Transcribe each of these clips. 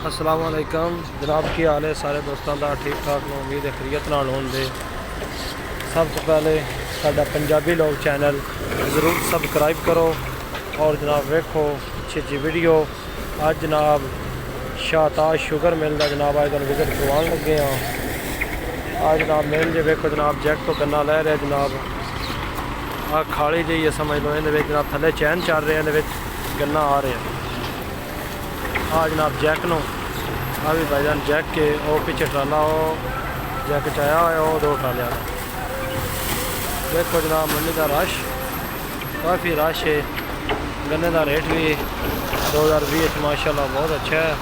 अस्सलाम वालेकुम जनाब, की हाल है सारे दोस्तों का? ठीक ठाक नो, उम्मीद है खरीयत नाल होंदे। सब तो पहले साडा पंजाबी लोग चैनल ज़रूर सबसक्राइब करो और जनाब वेखो अच्छी अच्छी वीडियो। आज जनाब शाहताज शुगर मिल का जनाब अज तुहानू विजिट करवान लगे हाँ। आज जनाब मिल जे वेखो जनाब जैक तो गन्ना लै रहा जनाब। आ खाली जी है समझ लो, ये जनाब थले चैन चल रहे हैं, गन्ना आ रहा है। हाँ जनाब जैक नो आ भी भाईजान जैक के वो पीछे ट्राला वो जैक चाया हुआ वो दो ट्रालिया का। देखो जनाब मंडी का रश काफ़ी रश है। गन्ने का रेट भी 2020 माशाल्लाह बहुत अच्छा है।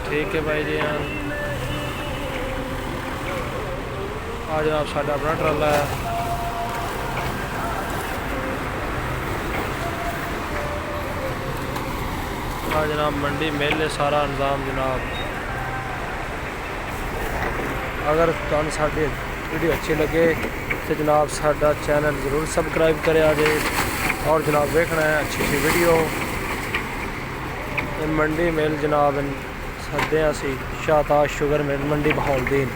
ठीक है भाई जी। हाँ आ जनाब साडा अपना ट्राला है। हाँ जनाब मंडी मेले सारा इंतजाम जनाब। अगर तुहानू साडी वीडियो अच्छी लगे तो जनाब साडा चैनल ज़रूर सबसक्राइब करे आजे और जनाब देखना है अच्छी अच्छी वीडियो। मंडी मेल जनाब सदे असी शाहताज शुगर मिल मंडी बहाउद्दीन।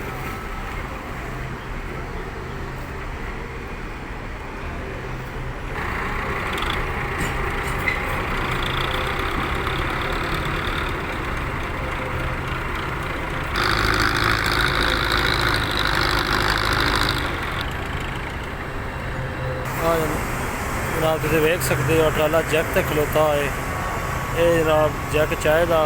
जनाब तुम वेख सकते हो ट्राला जैक तक खलोता है। ये जनाब जैक चाय का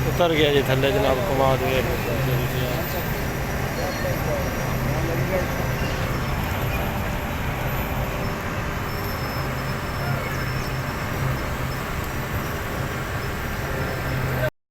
उतर गया जी थले जनाब कमाद।